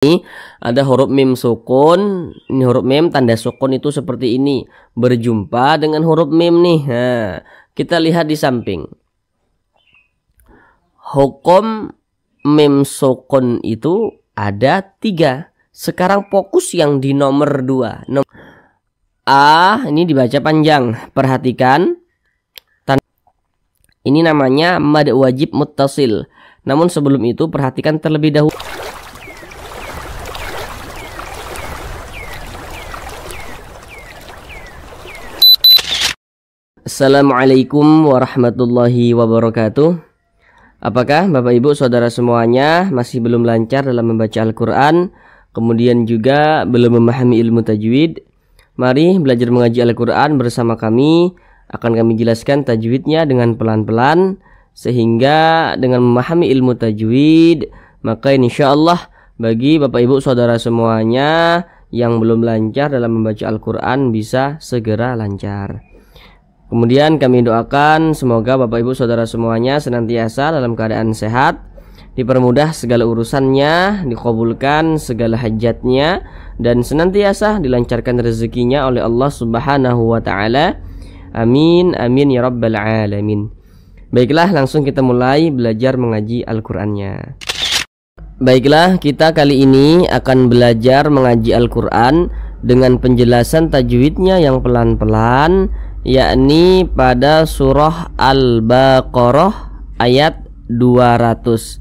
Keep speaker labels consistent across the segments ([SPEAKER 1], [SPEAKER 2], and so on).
[SPEAKER 1] ada huruf mim sukun. Ini huruf mim tanda sukun itu seperti ini, berjumpa dengan huruf mim nih. Nah, kita lihat di samping. Hukum mim sukun itu ada 3. Sekarang fokus yang di nomor 2. A ini dibaca panjang. Perhatikan. Ini namanya mad wajib muttasil. Namun sebelum itu perhatikan terlebih dahulu. Assalamualaikum warahmatullahi wabarakatuh. Apakah Bapak Ibu Saudara semuanya masih belum lancar dalam membaca Al-Quran, kemudian juga belum memahami ilmu tajwid? Mari belajar mengaji Al-Quran bersama kami. Akan kami jelaskan tajwidnya dengan pelan-pelan, sehingga dengan memahami ilmu tajwid, maka insya Allah bagi Bapak Ibu Saudara semuanya yang belum lancar dalam membaca Al-Quran bisa segera lancar. Kemudian kami doakan semoga Bapak Ibu Saudara semuanya senantiasa dalam keadaan sehat, dipermudah segala urusannya, dikabulkan segala hajatnya, dan senantiasa dilancarkan rezekinya oleh Allah Subhanahu wa Ta'ala. Amin, amin ya rabbal alamin. Baiklah, langsung kita mulai belajar mengaji Al-Qur'annya. Baiklah, kita kali ini akan belajar mengaji Al-Qur'an dengan penjelasan tajwidnya yang pelan-pelan, yakni pada surah Al-Baqarah ayat 200.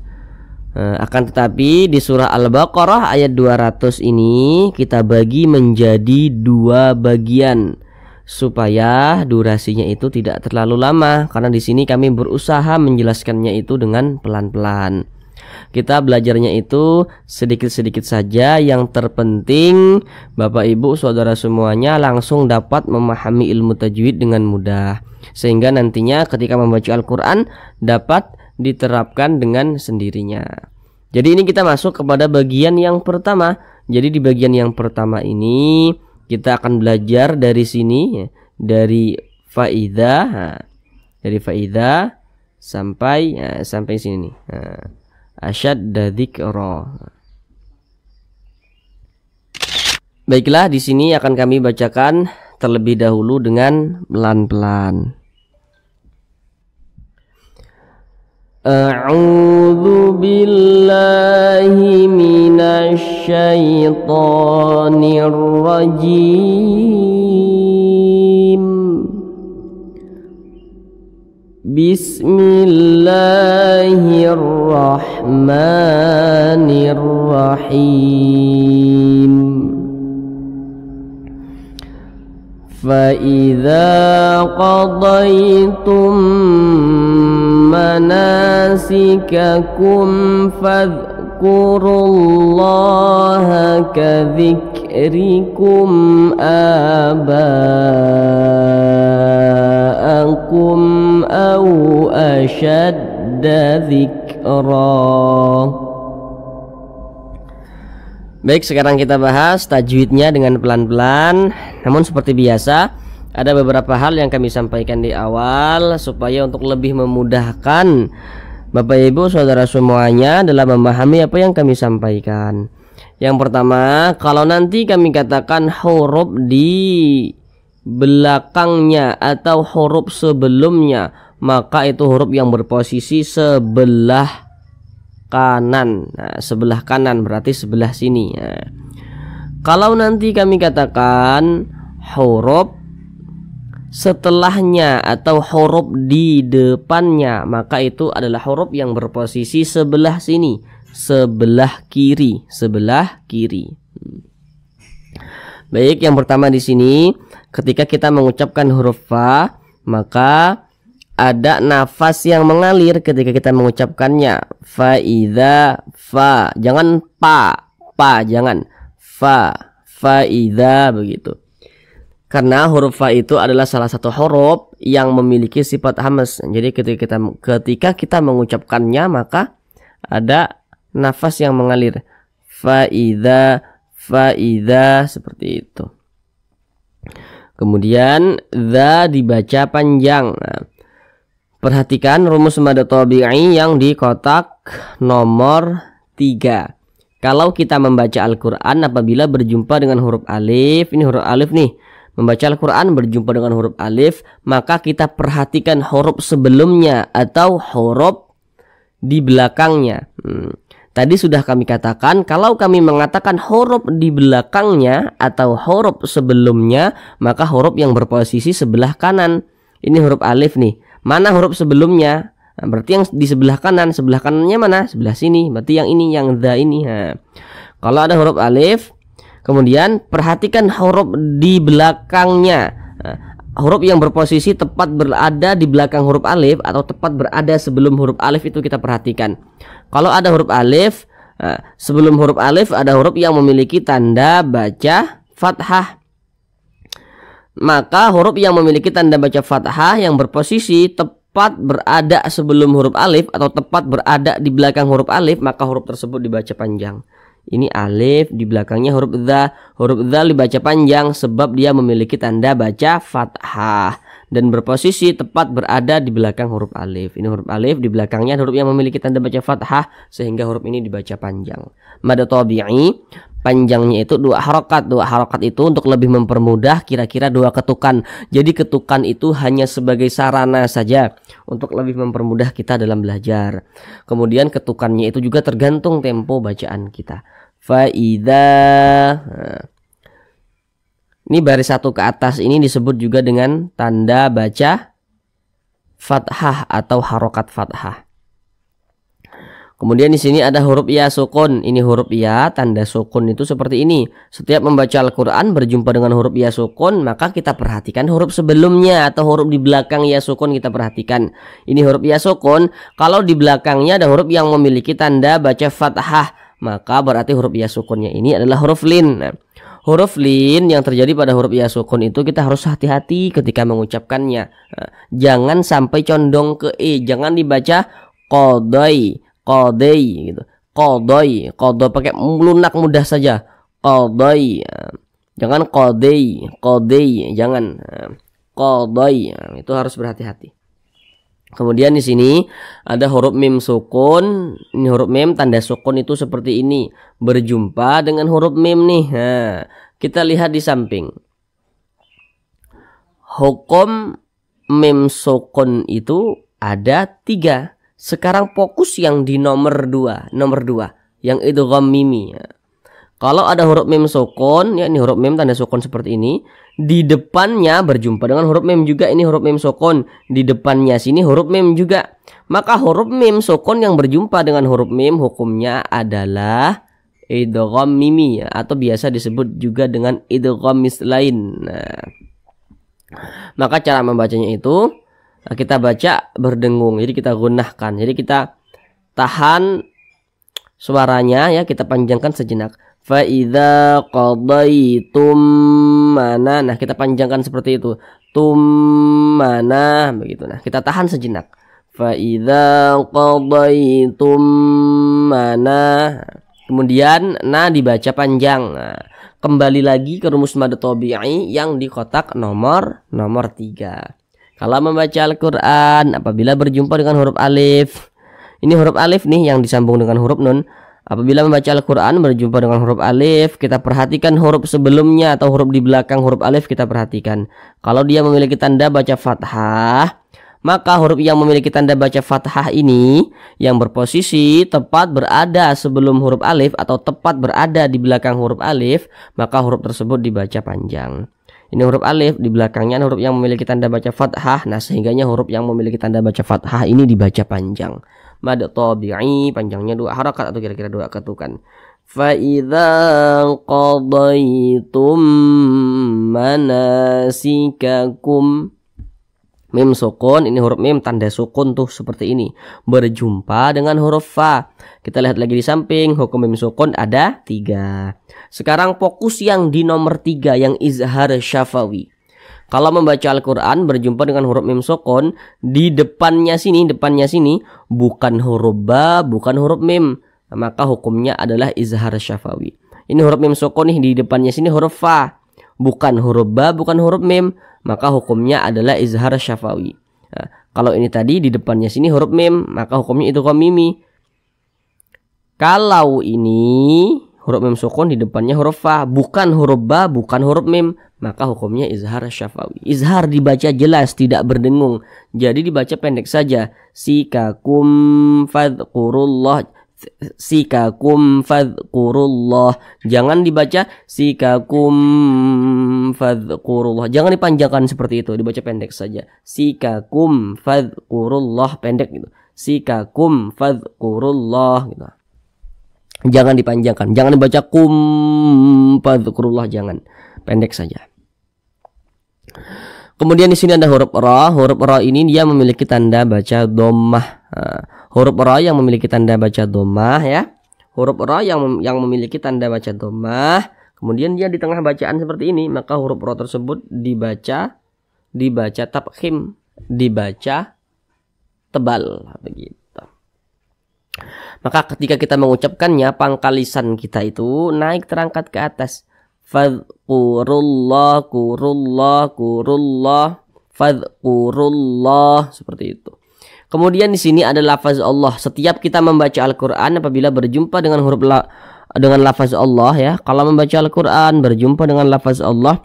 [SPEAKER 1] Akan tetapi di surah Al-Baqarah ayat 200 ini kita bagi menjadi 2 bagian supaya durasinya itu tidak terlalu lama, karena di sini kami berusaha menjelaskannya itu dengan pelan-pelan. Kita belajarnya itu sedikit-sedikit saja, yang terpenting Bapak Ibu Saudara semuanya langsung dapat memahami ilmu tajwid dengan mudah, sehingga nantinya ketika membaca Al-Quran dapat diterapkan dengan sendirinya. Jadi ini kita masuk kepada bagian yang pertama. Jadi di bagian yang pertama ini kita akan belajar dari sini, dari faidah, dari faidah sampai sini. Asyadda dzikra. Baiklah, di sini akan kami bacakan terlebih dahulu dengan pelan-pelan. A'udzu billahi minasy syaithanir rajim. Bismillahirrahmanirrahim. فَإِذَا قَضَيْتُم مَّنَاسِكَكُمْ فَاذْكُرُوا اللَّهَ كَذِكْرِكُمْ آبَاءَكُمْ أَوْ أَشَدَّ ذِكْرًا. Baik, sekarang kita bahas tajwidnya dengan pelan-pelan. Namun seperti biasa, ada beberapa hal yang kami sampaikan di awal supaya untuk lebih memudahkan Bapak Ibu Saudara semuanya dalam memahami apa yang kami sampaikan. Yang pertama, kalau nanti kami katakan huruf di belakangnya atau huruf sebelumnya, maka itu huruf yang berposisi sebelah kanan. Nah, sebelah kanan berarti sebelah sini. Nah, kalau nanti kami katakan huruf setelahnya atau huruf di depannya, maka itu adalah huruf yang berposisi sebelah sini, sebelah kiri, sebelah kiri. Baik, yang pertama di sini ketika kita mengucapkan huruf fa, maka ada nafas yang mengalir ketika kita mengucapkannya. Faida, fa, jangan pa, jangan fa, faida, begitu. Karena huruf fa itu adalah salah satu huruf yang memiliki sifat hamz. Jadi ketika kita mengucapkannya, maka ada nafas yang mengalir. Faida, faida, seperti itu. Kemudian za dibaca panjang. Nah, perhatikan rumus mad tabi'i yang di kotak nomor 3. Kalau kita membaca Al-Quran apabila berjumpa dengan huruf alif, ini huruf alif nih, membaca Al-Quran berjumpa dengan huruf alif, maka kita perhatikan huruf sebelumnya atau huruf di belakangnya. Tadi sudah kami katakan, kalau kami mengatakan huruf di belakangnya atau huruf sebelumnya, maka huruf yang berposisi sebelah kanan. Ini huruf alif nih. Mana huruf sebelumnya? Nah, berarti yang di sebelah kanan. Sebelah kanannya mana? Sebelah sini. Berarti yang ini, yang dha ini. Nah, kalau ada huruf alif, kemudian perhatikan huruf di belakangnya. Nah, huruf yang berposisi tepat berada di belakang huruf alif atau tepat berada sebelum huruf alif itu kita perhatikan. Kalau ada huruf alif, sebelum huruf alif ada huruf yang memiliki tanda baca fathah. Maka huruf yang memiliki tanda baca fathah yang berposisi tepat berada sebelum huruf alif atau tepat berada di belakang huruf alif, maka huruf tersebut dibaca panjang. Ini alif, di belakangnya huruf dha. Huruf dha dibaca panjang sebab dia memiliki tanda baca fathah dan berposisi tepat berada di belakang huruf alif. Ini huruf alif, di belakangnya huruf yang memiliki tanda baca fathah sehingga huruf ini dibaca panjang. Mad tabi'i panjangnya itu 2 harokat. 2 harokat itu untuk lebih mempermudah kira-kira 2 ketukan. Jadi ketukan itu hanya sebagai sarana saja untuk lebih mempermudah kita dalam belajar. Kemudian ketukannya itu juga tergantung tempo bacaan kita. Faida. Ini baris 1 ke atas ini disebut juga dengan tanda baca fathah atau harokat fathah. Kemudian di sini ada huruf ya sukun. Ini huruf ya, tanda sukun itu seperti ini. Setiap membaca Al-Quran berjumpa dengan huruf ya sukun, maka kita perhatikan huruf sebelumnya atau huruf di belakang ya sukun kita perhatikan. Ini huruf ya sukun. Kalau di belakangnya ada huruf yang memiliki tanda baca fathah, maka berarti huruf ya sukunnya ini adalah huruf lin. Nah, huruf lin yang terjadi pada huruf ya sukun itu kita harus hati-hati ketika mengucapkannya. Nah, jangan sampai condong ke e, jangan dibaca qadai. Qadai gitu. Qadai, qadai pakai lunak mudah saja. Qadai. Jangan qadai, qadai, jangan. Qadai. Itu harus berhati-hati. Kemudian di sini ada huruf mim sukun. Ini huruf mim tanda sukun itu seperti ini, berjumpa dengan huruf mim nih. Nah, kita lihat di samping. Hukum mim sukun itu ada 3. Sekarang fokus yang di nomor 2, yang idgham mimi. Kalau ada huruf mim sukun, ya ini huruf mim tanda sukun seperti ini, di depannya berjumpa dengan huruf mim juga, ini huruf mim sukun, di depannya sini huruf mim juga. Maka huruf mim sukun yang berjumpa dengan huruf mim hukumnya adalah idgham mimi, atau biasa disebut juga dengan idgham mislain. Nah, maka cara membacanya itu kita baca berdengung, jadi kita gunahkan, jadi kita tahan suaranya ya, kita panjangkan sejenak. Fa idza qadaitum mana, nah kita panjangkan seperti itu, tum mana begitu. Nah kita tahan sejenak. Fa idza qadaitum mana, kemudian nah dibaca panjang. Nah, kembali lagi ke rumus mad tabi'i yang di kotak nomor 3. Kalau membaca Al-Quran apabila berjumpa dengan huruf alif, ini huruf alif nih yang disambung dengan huruf nun. Apabila membaca Al-Quran berjumpa dengan huruf alif, kita perhatikan huruf sebelumnya atau huruf di belakang huruf alif kita perhatikan. Kalau dia memiliki tanda baca fathah, maka huruf yang memiliki tanda baca fathah ini yang berposisi tepat berada sebelum huruf alif atau tepat berada di belakang huruf alif, maka huruf tersebut dibaca panjang. Ini huruf alif, di belakangnya huruf yang memiliki tanda baca fathah. Nah, sehingganya huruf yang memiliki tanda baca fathah ini dibaca panjang. Mad tabi'i panjangnya 2 harakat atau kira-kira 2 ketukan. Fa idza qadaitum manasikakum. Mim sukun, ini huruf mim tanda sukun tuh seperti ini, berjumpa dengan huruf fa. Kita lihat lagi di samping, hukum mim sukun ada 3. Sekarang fokus yang di nomor 3, yang izhar syafawi. Kalau membaca Al-Quran berjumpa dengan huruf mim sukun, di depannya sini bukan huruf ba, bukan huruf mim, maka hukumnya adalah izhar syafawi. Ini huruf mim sukun nih, di depannya sini huruf fa, bukan huruf ba, bukan huruf mim, maka hukumnya adalah izhar syafawi. Nah, kalau ini tadi di depannya sini huruf mim, maka hukumnya idgham mimi. Kalau ini huruf mim sukun di depannya huruf fa, bukan huruf ba, bukan huruf mim, maka hukumnya izhar syafawi. Izhar dibaca jelas, tidak berdengung. Jadi dibaca pendek saja. Sikakum fadhkurullah. Sikakum fadhkurullah. Jangan dibaca sikakum fadhkurullah. Jangan dipanjangkan seperti itu, dibaca pendek saja. Sikakum fadhkurullah, pendek gitu. Sikakum fadhkurullah gitu. Jangan dipanjangkan, jangan dibaca kum fadhkurullah, jangan, pendek saja. Kemudian di sini ada huruf ra. Huruf ra ini dia memiliki tanda baca dhammah. Huruf ra yang memiliki tanda baca dhammah ya. Huruf ra yang memiliki tanda baca dhammah. Kemudian dia di tengah bacaan seperti ini, maka huruf ra tersebut dibaca tafkhim, dibaca tebal begitu. Maka ketika kita mengucapkannya, pangkal lisan kita itu naik terangkat ke atas. Fadhkurullah, kurullah, kurullah, fadhkurullah, seperti itu. Kemudian di sini ada lafaz Allah. Setiap kita membaca Al-Qur'an apabila berjumpa dengan dengan lafaz Allah ya. Kalau membaca Al-Qur'an berjumpa dengan lafaz Allah,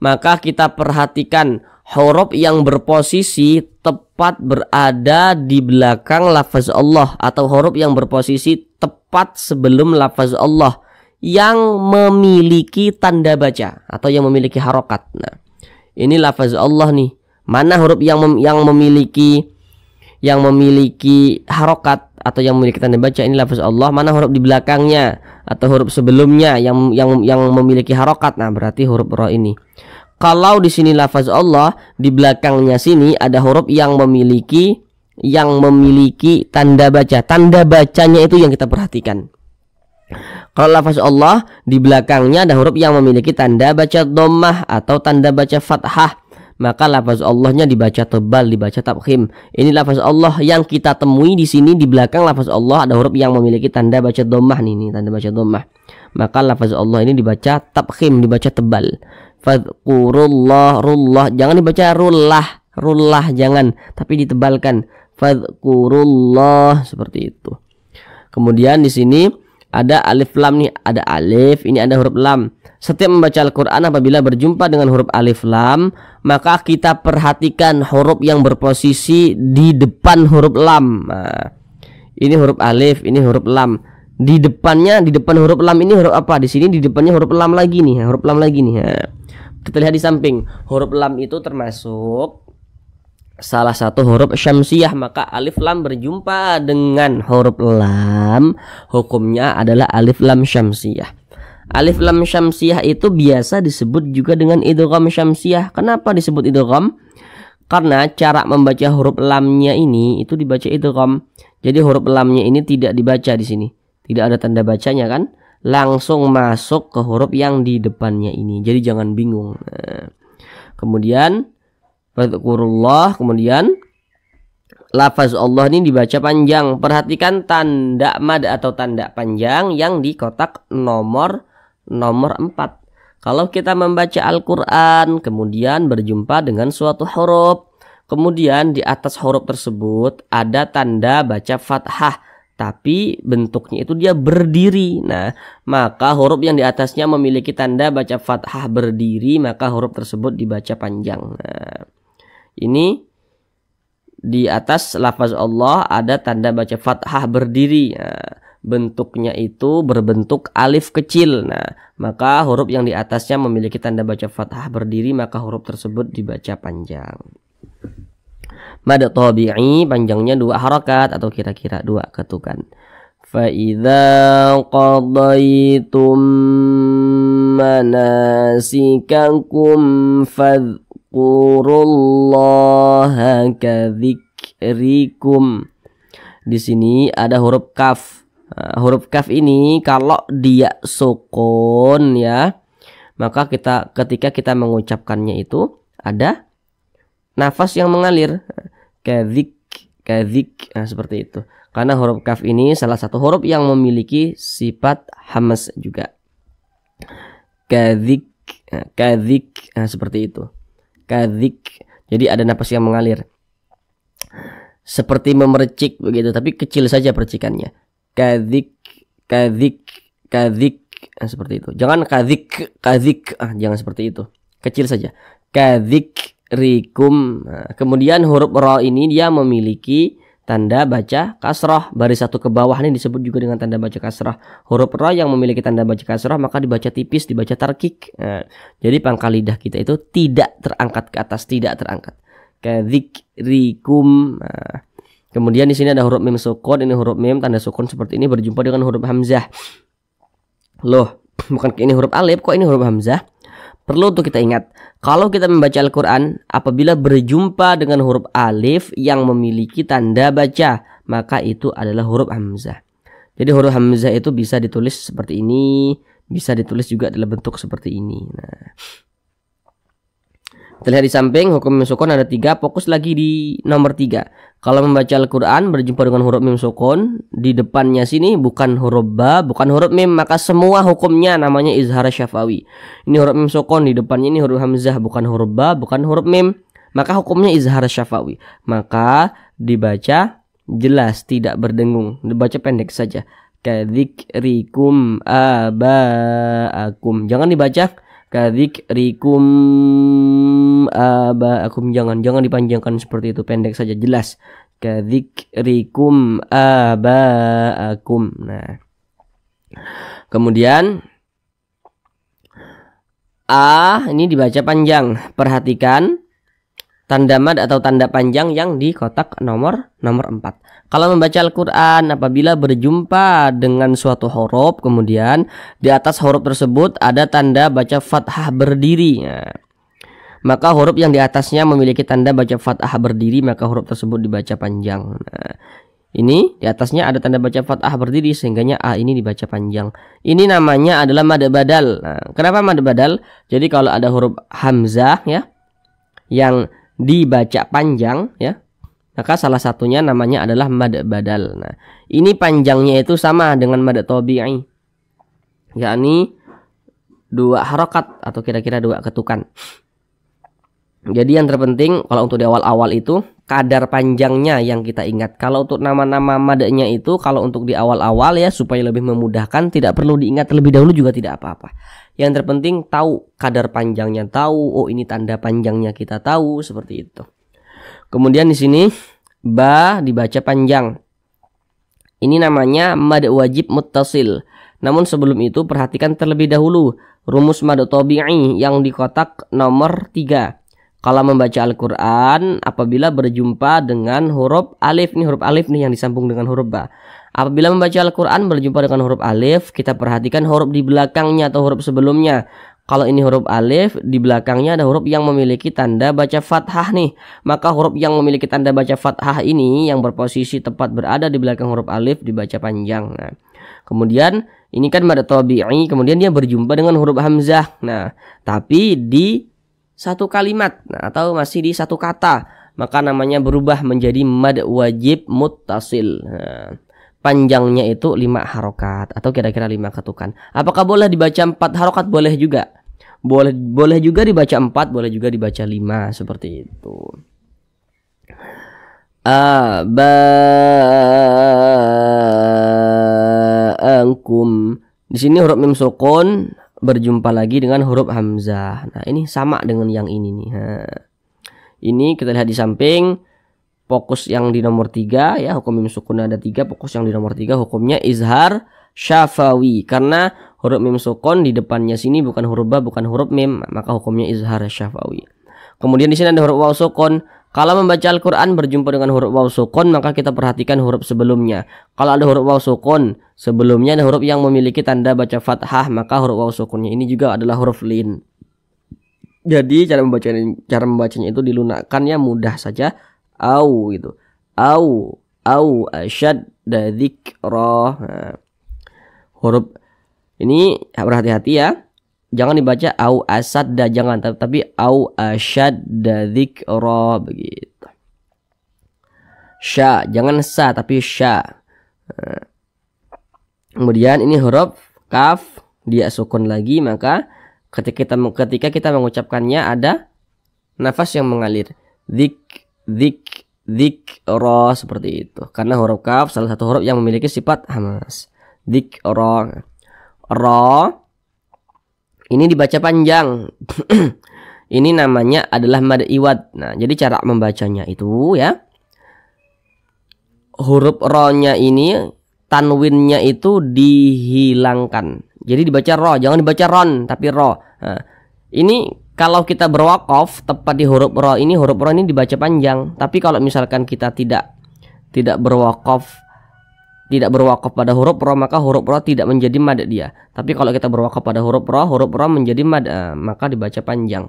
[SPEAKER 1] maka kita perhatikan huruf yang berposisi tepat berada di belakang lafaz Allah, atau huruf yang berposisi tepat sebelum lafaz Allah yang memiliki tanda baca atau yang memiliki harokat. Nah, ini lafaz Allah nih. Mana huruf yang memiliki harokat atau yang memiliki tanda baca? Ini lafaz Allah. Mana huruf di belakangnya atau huruf sebelumnya yang memiliki harokat? Nah, berarti huruf ra ini. Kalau di sini lafaz Allah, di belakangnya sini ada huruf yang memiliki tanda baca. Tanda bacanya itu yang kita perhatikan. Kalau lafaz Allah di belakangnya ada huruf yang memiliki tanda baca dhammah atau tanda baca fathah, maka lafaz Allahnya dibaca tebal, dibaca tafkhim. Ini lafaz Allah yang kita temui di sini. Di belakang lafaz Allah ada huruf yang memiliki tanda baca dhammah nih, tanda baca dhammah. Maka lafaz Allah ini dibaca tafkhim, dibaca tebal. Fadhkurullah, rullah, jangan dibaca rullah jangan, tapi ditebalkan. Fadhkurullah, seperti itu. Kemudian di sini ada alif lam nih, ada alif, ini ada huruf lam. Setiap membaca Al-Qur'an apabila berjumpa dengan huruf alif lam, maka kita perhatikan huruf yang berposisi di depan huruf lam. Nah, ini huruf alif, ini huruf lam. Di depan huruf lam ini huruf apa? Di sini di depannya huruf lam lagi nih, huruf lam lagi nih. Nah, kita lihat di samping. Huruf lam itu termasuk salah satu huruf syamsiyah, maka alif lam berjumpa dengan huruf lam, hukumnya adalah alif lam syamsiyah. Alif lam syamsiyah itu biasa disebut juga dengan idgham syamsiyah. Kenapa disebut idgham? Karena cara membaca huruf lamnya ini itu dibaca idgham. Jadi huruf lamnya ini tidak dibaca di sini. Tidak ada tanda bacanya kan? Langsung masuk ke huruf yang di depannya ini. Jadi jangan bingung. Nah, kemudian fadhkurullah, kemudian lafaz Allah ini dibaca panjang. Perhatikan tanda mad atau tanda panjang yang di kotak nomor 4. Kalau kita membaca Al-Qur'an kemudian berjumpa dengan suatu huruf, kemudian di atas huruf tersebut ada tanda baca fathah, tapi bentuknya itu dia berdiri. Nah, maka huruf yang di atasnya memiliki tanda baca fathah berdiri, maka huruf tersebut dibaca panjang. Nah, ini di atas lafaz Allah ada tanda baca fathah berdiri. Nah, bentuknya itu berbentuk alif kecil. Nah, maka huruf yang di atasnya memiliki tanda baca fathah berdiri, maka huruf tersebut dibaca panjang. Mad tabi'i panjangnya 2 harakat atau kira-kira 2 ketukan. Fa idza qadaitum manasikakum fadhkurullaha kadzikrikum. Di sini ada huruf kaf. Huruf kaf ini kalau dia sukun ya, maka ketika kita mengucapkannya itu ada nafas yang mengalir. Kadzik. Nah, seperti itu. Karena huruf kaf ini salah satu huruf yang memiliki sifat hamas juga. Kadzik. Nah, seperti itu. Kadzik. Jadi ada nafas yang mengalir. Seperti memercik begitu, tapi kecil saja percikannya. Kadzik. Kadzik, seperti itu. Jangan kadzik, jangan seperti itu. Kecil saja. Kadzikrikum. Nah, kemudian huruf ra ini dia memiliki tanda baca kasrah. Baris satu ke bawah ini disebut juga dengan tanda baca kasrah. Huruf ra yang memiliki tanda baca kasrah maka dibaca tipis, dibaca tarkik. Nah, jadi pangkal lidah kita itu tidak terangkat ke atas, tidak terangkat. Kadzikrikum. Nah, kemudian di sini ada huruf mim sukun. Ini huruf mim tanda sukun seperti ini berjumpa dengan huruf hamzah. Loh, bukan ini huruf alif, kok ini huruf hamzah? Perlu untuk kita ingat, kalau kita membaca Al-Quran, apabila berjumpa dengan huruf alif yang memiliki tanda baca, maka itu adalah huruf hamzah. Jadi huruf hamzah itu bisa ditulis seperti ini, bisa ditulis juga dalam bentuk seperti ini. Nah, kita lihat di samping hukum mim sukun ada 3, fokus lagi di nomor 3. Kalau membaca Al-Quran berjumpa dengan huruf mim sukun, di depannya sini bukan huruf ba, bukan huruf mim, maka semua hukumnya namanya izhar syafawi. Ini huruf mim sukun, di depannya ini huruf hamzah, bukan huruf ba, bukan huruf mim, maka hukumnya izhar syafawi. Maka dibaca jelas, tidak berdengung, dibaca pendek saja. Kadzikrikum abaakum. Jangan dibaca kadzikrikum abaakum, jangan dipanjangkan seperti itu, pendek saja, jelas. Kadzikrikum abaakum. Nah, kemudian ini dibaca panjang. Perhatikan tanda mad atau tanda panjang yang di kotak nomor 4. Kalau membaca Al-Quran, apabila berjumpa dengan suatu huruf, kemudian di atas huruf tersebut ada tanda baca fathah berdiri, nah, maka huruf yang di atasnya memiliki tanda baca fathah berdiri, maka huruf tersebut dibaca panjang. Nah, ini di atasnya ada tanda baca fathah berdiri, sehingganya A ini dibaca panjang. Ini namanya adalah mad badal. Nah, kenapa mad badal? Jadi kalau ada huruf hamzah ya yang dibaca panjang ya, maka salah satunya namanya adalah mad badal. Nah, ini panjangnya itu sama dengan mad tabi'i, yakni 2 harokat atau kira-kira 2 ketukan. Jadi yang terpenting kalau untuk di awal-awal itu kadar panjangnya yang kita ingat. Kalau untuk nama-nama madnya itu, kalau untuk di awal-awal ya supaya lebih memudahkan, tidak perlu diingat terlebih dahulu juga tidak apa-apa. Yang terpenting tahu kadar panjangnya, tahu oh ini tanda panjangnya kita tahu, seperti itu. Kemudian di sini ba dibaca panjang. Ini namanya mad wajib muttasil. Namun sebelum itu perhatikan terlebih dahulu rumus mad tabi'i yang di kotak nomor 3. Kalau membaca Al-Quran, apabila berjumpa dengan huruf alif, nih huruf alif nih yang disambung dengan huruf ba. Apabila membaca Al-Quran berjumpa dengan huruf alif, kita perhatikan huruf di belakangnya atau huruf sebelumnya. Kalau ini huruf alif, di belakangnya ada huruf yang memiliki tanda baca fathah nih. Maka huruf yang memiliki tanda baca fathah ini yang berposisi tepat berada di belakang huruf alif dibaca panjang. Nah, kemudian ini kan mad tabi'i, kemudian dia berjumpa dengan huruf hamzah. Nah, tapi di satu kalimat, nah, atau masih di satu kata, maka namanya berubah menjadi mad wajib muttasil. Nah, panjangnya itu 5 harokat atau kira-kira 5 ketukan. Apakah boleh dibaca 4 harokat? Boleh juga. Boleh juga dibaca 4, boleh juga dibaca 5, seperti itu. Aba'ankum. Di sini huruf mim sukun berjumpa lagi dengan huruf hamzah. Nah, ini sama dengan yang ini nih. Ini kita lihat di samping. Fokus yang di nomor 3 ya, hukum mim sukun ada 3, fokus yang di nomor 3 hukumnya izhar syafawi. Karena huruf mim sukun di depannya sini bukan huruf ba, bukan huruf mim, maka hukumnya izhar syafawi. Kemudian di sini ada huruf waw sukun. Kalau membaca Al-Quran berjumpa dengan huruf waw sukun, maka kita perhatikan huruf sebelumnya. Kalau ada huruf waw sukun, sebelumnya ada huruf yang memiliki tanda baca fathah, maka huruf waw sukunnya ini juga adalah huruf lin. Jadi cara membacanya itu dilunakkan ya, mudah saja. Au gitu. Au asyadda dzikra. Nah, huruf ini berhati-hati ya. Jangan dibaca au asadda, jangan, tapi au asyadda dzikra begitu. Sya, jangan sa tapi sya. Nah, kemudian ini huruf kaf, dia sukun lagi, maka ketika kita mengucapkannya ada nafas yang mengalir. Dzikra, seperti itu. Karena huruf kaf salah satu huruf yang memiliki sifat hamas. Dzikra. Ra ini dibaca panjang. Ini namanya adalah mad iwad. Nah, jadi cara membacanya itu ya. Huruf ro-nya ini tanwinnya itu dihilangkan. Jadi dibaca ro, jangan dibaca ron tapi ro. Nah, ini kalau kita berwakaf tepat di huruf ro ini dibaca panjang. Tapi kalau misalkan kita tidak berwakaf pada huruf ro, maka huruf ro tidak menjadi mad dia. Tapi kalau kita berwakaf pada huruf ro menjadi mad, maka dibaca panjang.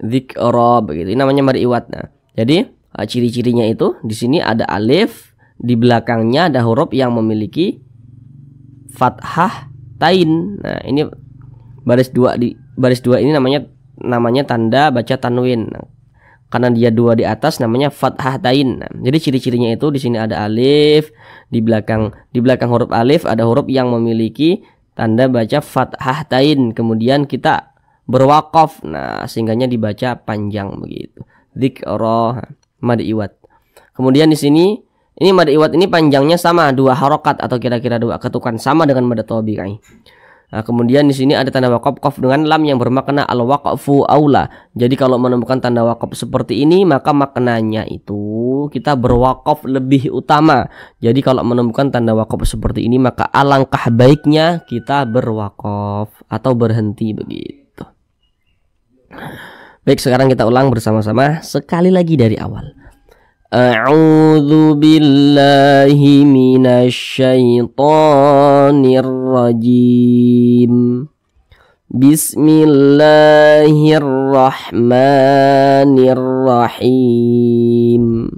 [SPEAKER 1] Dzikra begitu. Ini namanya mad iwad. Nah, jadi ciri-cirinya itu di sini ada alif, di belakangnya ada huruf yang memiliki fathah tain. Nah, ini baris dua ini namanya tanda baca tanwin. Nah, karena dia dua di atas namanya fathah tain. Nah, jadi ciri-cirinya itu di sini ada alif, di belakang huruf alif ada huruf yang memiliki tanda baca fathah tain. Kemudian kita berwakaf, nah sehingganya dibaca panjang begitu. Dzikra mad iwad. Kemudian di sini ini mad iwad ini panjangnya sama 2 harokat atau kira-kira 2 ketukan sama dengan mad tabi'i. Nah, kemudian di sini ada tanda wakaf qaf dengan lam yang bermakna al-waqfu aula. Jadi kalau menemukan tanda wakaf seperti ini maka maknanya itu kita berwakaf lebih utama. Jadi kalau menemukan tanda wakaf seperti ini maka alangkah baiknya kita berwakaf atau berhenti begitu. Baik, sekarang kita ulang bersama-sama sekali lagi dari awal. A'udzu billahi minasyaitonir rajim. Bismillahirrahmanirrahim.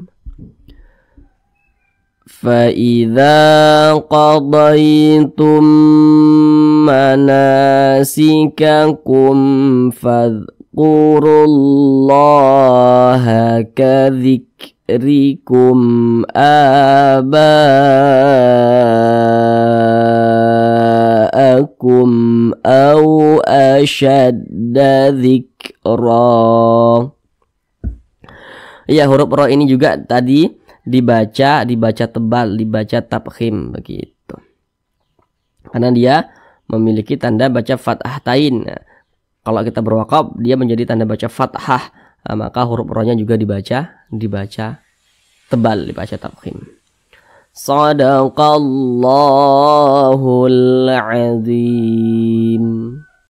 [SPEAKER 1] فَإِذَا قَضَيْتُم مَّنَاسِكَكُمْ فَاذْكُرُوا اللَّهَ كَذِكْرِكُمْ آبَاءَكُمْ أَوْ أَشَدَّ ذِكْرًا. Ya, huruf ro ini juga tadi dibaca tebal, dibaca tafkhim begitu. Karena dia memiliki tanda baca fathah tain. Nah, kalau kita berwakaf dia menjadi tanda baca fathah, maka huruf ro-nya juga dibaca tebal, dibaca tafkhim. Shadaqallahul azim.